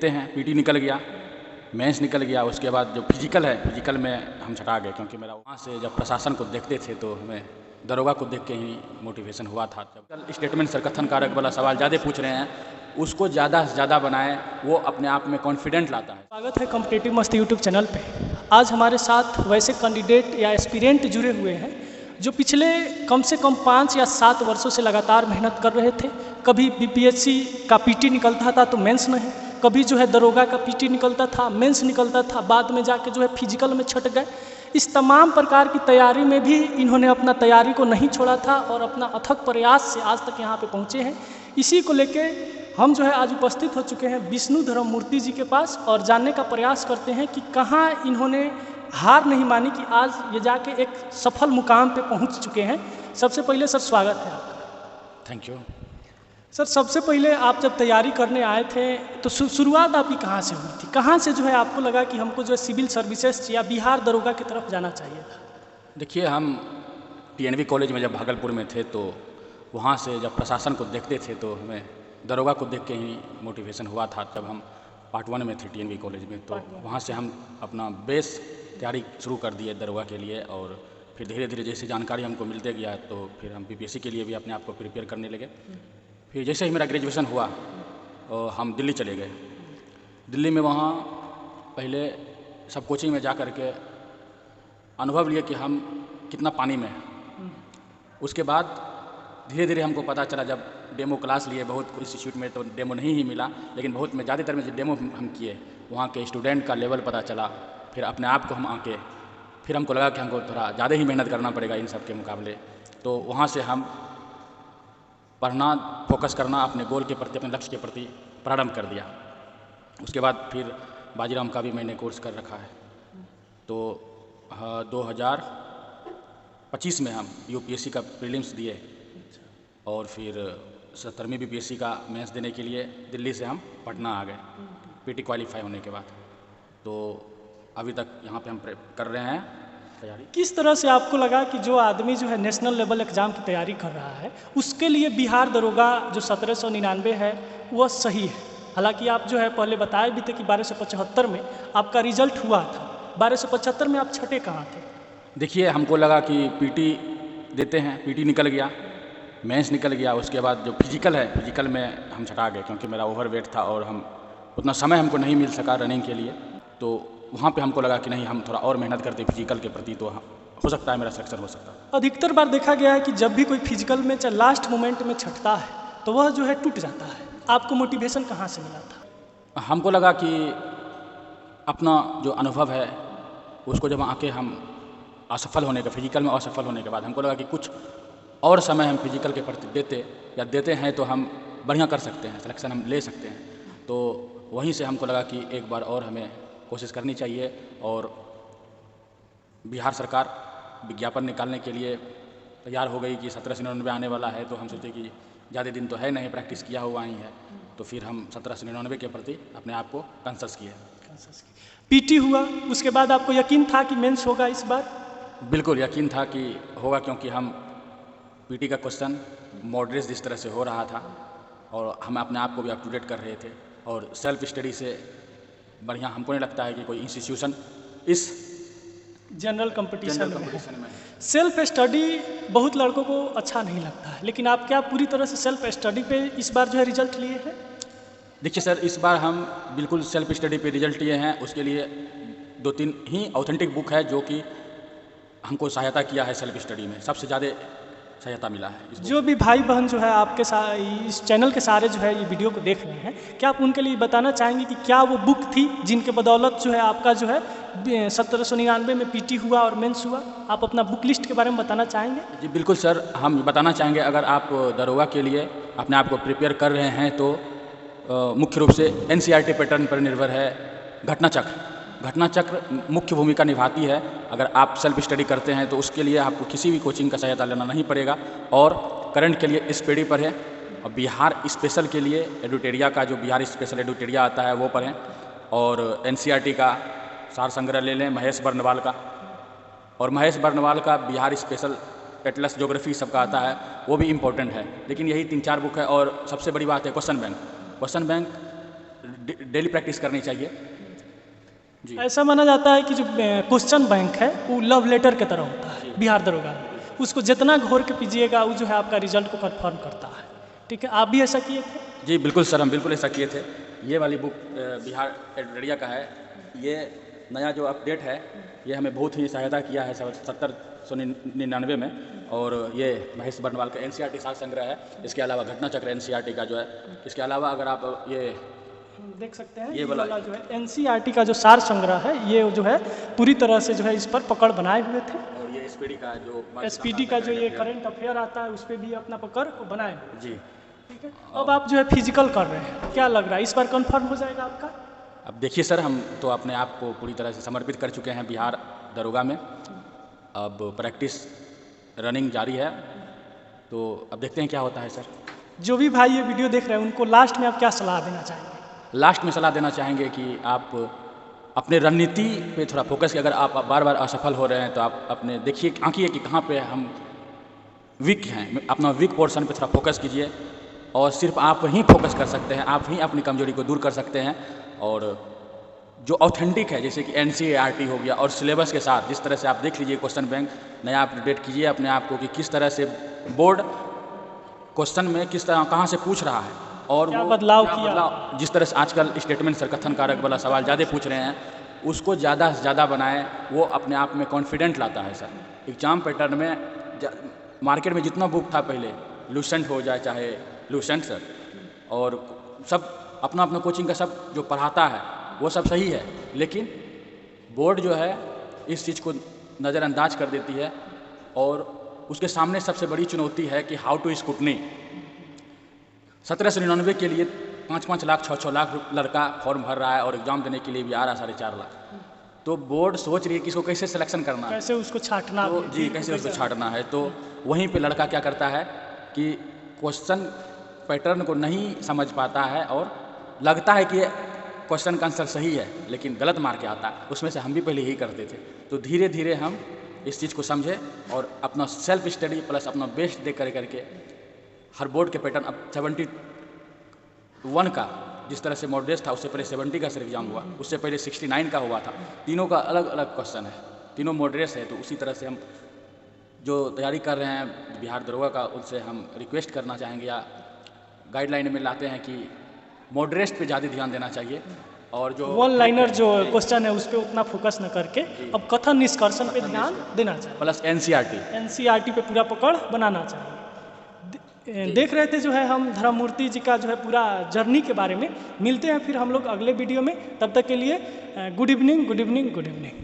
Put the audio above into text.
देते हैं, पीटी निकल गया, मेंस निकल गया। उसके बाद जो फिजिकल है, फिजिकल में हम छटा गए, क्योंकि मेरा वहाँ से जब प्रशासन को देखते थे तो हमें दरोगा को देख के ही मोटिवेशन हुआ था। जब स्टेटमेंट सर कथन कारक वाला सवाल ज़्यादा पूछ रहे हैं, उसको ज़्यादा से ज़्यादा बनाएं, वो अपने आप में कॉन्फिडेंट लाता है। स्वागत है कॉम्पिटिटिव मस्ती यूट्यूब चैनल पे। आज हमारे साथ वैसे कैंडिडेट या एस्पिरेंट जुड़े हुए हैं जो पिछले कम से कम 5 या 7 वर्षों से लगातार मेहनत कर रहे थे। कभी बीपीएससी का पीटी निकलता था तो मेंस नहीं, कभी जो है दरोगा का पीटी निकलता था, मेंस निकलता था, बाद में जाके जो है फिजिकल में छट गए। इस तमाम प्रकार की तैयारी में भी इन्होंने अपना तैयारी को नहीं छोड़ा था और अपना अथक प्रयास से आज तक यहाँ पे पहुँचे हैं। इसी को लेके हम जो है आज उपस्थित हो चुके हैं विष्णु धर्म मूर्ति जी के पास और जानने का प्रयास करते हैं कि कहाँ इन्होंने हार नहीं मानी कि आज ये जाके एक सफल मुकाम पे पहुंच चुके हैं। सबसे पहले सर स्वागत है आपका। थैंक यू सर, सबसे पहले आप जब तैयारी करने आए थे तो शुरुआत आपकी कहाँ से हुई थी? कहाँ से जो है आपको लगा कि हमको जो है सिविल सर्विसेज या बिहार दरोगा की तरफ जाना चाहिए था? देखिए, हम टीएनवी कॉलेज में जब भागलपुर में थे तो वहाँ से जब प्रशासन को देखते थे तो हमें दरोगा को देख के ही मोटिवेशन हुआ था। जब हम पार्ट 1 में थे टीएनवी कॉलेज में तो वहाँ से हम अपना बेस तैयारी शुरू कर दिए दरोगा के लिए, और फिर धीरे धीरे जैसे जानकारी हमको मिलते गया तो फिर हम बीपीएससी के लिए भी अपने आप को प्रिपेयर करने लगे। फिर जैसे ही मेरा ग्रेजुएशन हुआ हम दिल्ली चले गए। दिल्ली में वहाँ पहले सब कोचिंग में जा कर के अनुभव लिए कि हम कितना पानी में हैं। उसके बाद धीरे धीरे हमको पता चला, जब डेमो क्लास लिए, बहुत इंस्टीट्यूट में तो डेमो नहीं ही मिला, लेकिन बहुत में ज़्यादातर में जो डेमो हम किए वहाँ के स्टूडेंट का लेवल पता चला। फिर अपने आप को हम आके फिर हमको लगा कि हमको थोड़ा ज़्यादा ही मेहनत करना पड़ेगा इन सब के मुकाबले। तो वहाँ से हम पढ़ना, फोकस करना अपने गोल के प्रति, अपने लक्ष्य के प्रति प्रारंभ कर दिया। उसके बाद फिर बाजीराम का भी मैंने कोर्स कर रखा है। तो 2025 में हम यूपीएससी का प्रीलिम्स दिए और फिर 17वीं बीपीएससी का मेंस देने के लिए दिल्ली से हम पटना आ गए पीटी क्वालिफाई होने के बाद। तो अभी तक यहाँ पे हम कर रहे हैं तैयारी। किस तरह से आपको लगा कि जो आदमी जो है नेशनल लेवल एग्ज़ाम की तैयारी कर रहा है उसके लिए बिहार दरोगा जो 1799 है वह सही है? हालांकि आप जो है पहले बताए भी थे कि 1275 में आपका रिजल्ट हुआ था, 1275 में आप छठे कहाँ थे? देखिए, हमको लगा कि पीटी देते हैं, पीटी निकल गया, मेंस निकल गया। उसके बाद जो फिजिकल है, फिजिकल में हम छटा गए, क्योंकि मेरा ओवरवेट था और हम उतना समय हमको नहीं मिल सका रनिंग के लिए। तो वहाँ पे हमको लगा कि नहीं, हम थोड़ा और मेहनत करते फिजिकल के प्रति तो हो सकता है मेरा सक्सेस हो सकता है। अधिकतर बार देखा गया है कि जब भी कोई फिजिकल में चाहे लास्ट मोमेंट में छटता है तो वह जो है टूट जाता है। आपको मोटिवेशन कहाँ से मिला था? हमको लगा कि अपना जो अनुभव है उसको जब आके हम असफल होने का, फिजिकल में असफल होने के बाद हमको लगा कि कुछ और समय हम फिजिकल के प्रति देते हैं तो हम बढ़िया कर सकते हैं, सिलेक्शन हम ले सकते हैं। तो वहीं से हमको लगा कि एक बार और हमें कोशिश करनी चाहिए। और बिहार सरकार विज्ञापन निकालने के लिए तैयार हो गई कि 1799 आने वाला है। तो हम सोचे कि ज़्यादा दिन तो है नहीं, प्रैक्टिस किया हुआ ही है। तो फिर हम 1799 के प्रति अपने आप को कंसल्ट किए। पीटी हुआ, उसके बाद आपको यकीन था कि मेंस होगा इस बार? बिल्कुल यकीन था कि होगा, क्योंकि हम पीटी का क्वेश्चन मॉडरेट जिस तरह से हो रहा था और हम अपने आप को भी अप टू डेट कर रहे थे, और सेल्फ स्टडी से बढ़िया हमको नहीं लगता है कि कोई इंस्टीट्यूशन इस जनरल कंपटीशन में सेल्फ स्टडी बहुत लड़कों को अच्छा नहीं लगता है, लेकिन आप क्या पूरी तरह से सेल्फ स्टडी पे इस बार जो है रिजल्ट लिए हैं? देखिए सर, इस बार हम बिल्कुल सेल्फ स्टडी पे रिजल्ट लिए हैं। उसके लिए 2-3 ही ऑथेंटिक बुक है जो कि हमको सहायता किया है सेल्फ स्टडी में, सबसे ज़्यादा सहायता मिला है। जो भी भाई बहन जो है आपके इस चैनल के सारे जो है ये वीडियो को देख रहे हैं, क्या आप उनके लिए बताना चाहेंगे कि क्या वो बुक थी जिनके बदौलत जो है आपका जो है 1799 में पीटी हुआ और मेंस हुआ? आप अपना बुक लिस्ट के बारे में बताना चाहेंगे? जी बिल्कुल सर, हम बताना चाहेंगे। अगर आप दरोगा के लिए अपने आप को प्रिपेयर कर रहे हैं तो मुख्य रूप से एनसीईआरटी पैटर्न पर निर्भर है घटना चक्र मुख्य भूमिका निभाती है। अगर आप सेल्फ स्टडी करते हैं तो उसके लिए आपको किसी भी कोचिंग का सहायता लेना नहीं पड़ेगा। और करंट के लिए स्पीडी पर है, और बिहार स्पेशल के लिए एडुटेरिया का जो बिहार स्पेशल एडुटेरिया आता है वो पढ़ें, और एनसीईआरटी का सार संग्रह ले लें महेश बर्नवाल का, और महेश बर्नवाल का बिहार स्पेशल एटलस ज्योग्राफी सबका आता है, वो भी इम्पोर्टेंट है। लेकिन यही 3-4 बुक है। और सबसे बड़ी बात है क्वेश्चन बैंक डेली प्रैक्टिस करनी चाहिए। जी ऐसा माना जाता है कि जो क्वेश्चन बैंक है वो लव लेटर की तरह होता है बिहार दरोगा में, उसको जितना घोर के पीजिएगा वो जो है आपका रिजल्ट को कंफर्म करता है। ठीक है, आप भी ऐसा किए थे? जी बिल्कुल सर, हम बिल्कुल ऐसा किए थे। ये वाली बुक बिहार एडरिया का है। ये नया जो अपडेट है ये हमें बहुत ही सहायता किया है 1799 में। और ये महेश बर्नवाल का NCERT सार संग्रह है। इसके अलावा घटना चक्र NCERT का जो है, इसके अलावा अगर आप ये देख सकते हैं ये ये वाला वाला जो है NCERT का जो सार संग्रह है, ये जो है पूरी तरह से जो है इस पर पकड़ बनाए हुए थे। और ये SPD का जो SPD का जो ये करंट अफेयर आता है उस पर भी अपना पकड़ बनाए हुए। जी। ठीक है, अब आप जो है फिजिकल कर रहे हैं, क्या लग रहा है इस बार कंफर्म हो जाएगा आपका? अब देखिए सर, हम तो अपने आप को पूरी तरह से समर्पित कर चुके हैं बिहार दरोगा में। अब प्रैक्टिस रनिंग जारी है, तो अब देखते हैं क्या होता है सर। जो भी भाई ये वीडियो देख रहे हैं उनको लास्ट में आप क्या सलाह देना चाहेंगे? लास्ट में सलाह देना चाहेंगे कि आप अपने रणनीति पे थोड़ा फोकस, अगर आप बार बार असफल हो रहे हैं तो आप अपने देखिए, आंकिए कि कहाँ पे हम वीक हैं, अपना वीक पोर्शन पे थोड़ा फोकस कीजिए। और सिर्फ आप ही फोकस कर सकते हैं, आप ही अपनी कमजोरी को दूर कर सकते हैं। और जो ऑथेंटिक है, जैसे कि NCERT हो गया, और सिलेबस के साथ जिस तरह से आप देख लीजिए क्वेश्चन बैंक नया अपडेट कीजिए अपने आप को कि किस तरह से बोर्ड क्वेश्चन में किस तरह कहाँ से पूछ रहा है और क्या वो बदलाव क्या किया? बदलाव, जिस तरह से आजकल स्टेटमेंट सर कथन कारक वाला सवाल ज़्यादा पूछ रहे हैं, उसको ज़्यादा से ज़्यादा बनाएं। वो अपने आप में कॉन्फिडेंट लाता है सर। एग्जाम पैटर्न में मार्केट में जितना बुक था पहले, लूसेंट हो जाए चाहे लूसेंट सर, और सब अपना अपना कोचिंग का सब जो पढ़ाता है वो सब सही है, लेकिन बोर्ड जो है इस चीज़ को नज़रअंदाज कर देती है। और उसके सामने सबसे बड़ी चुनौती है कि हाउ टू स्क्रूटनी। 1799 के लिए 5-5 लाख 6-6 लाख लड़का फॉर्म भर रहा है और एग्जाम देने के लिए भी आ रहा 4.5 लाख। तो बोर्ड सोच रही है कि इसको कैसे सिलेक्शन करना है, कैसे उसको छांटना तो जी कैसे उसको छांटना है। तो वहीं पे लड़का क्या करता है कि क्वेश्चन पैटर्न को नहीं समझ पाता है और लगता है कि क्वेश्चन का आंसर सही है, लेकिन गलत मार के आता है। उसमें से हम भी पहले यही करते थे। तो धीरे धीरे हम इस चीज़ को समझे और अपना सेल्फ स्टडी प्लस अपना बेस्ट दे करके हर बोर्ड के पैटर्न, अब 71 का जिस तरह से मॉडल टेस्ट था, उससे पहले 70 का सर एग्जाम हुआ, उससे पहले 69 का हुआ था। तीनों का अलग अलग क्वेश्चन है, तीनों मॉडल टेस्ट है। तो उसी तरह से हम जो तैयारी कर रहे हैं बिहार दरोगा का, उनसे हम रिक्वेस्ट करना चाहेंगे या गाइडलाइन में लाते हैं कि मॉडल टेस्ट पे ज़्यादा ध्यान देना चाहिए। और जो वन लाइनर जो क्वेश्चन है उस पर उतना फोकस न करके अब कथन निष्कर्षण पे ध्यान देना चाहिए, प्लस NCERT पे पूरा पकड़ बनाना चाहिए। देख रहे थे जो है हम धर्ममूर्ति जी का जो है पूरा जर्नी के बारे में। मिलते हैं फिर हम लोग अगले वीडियो में, तब तक के लिए good evening, good evening, good evening.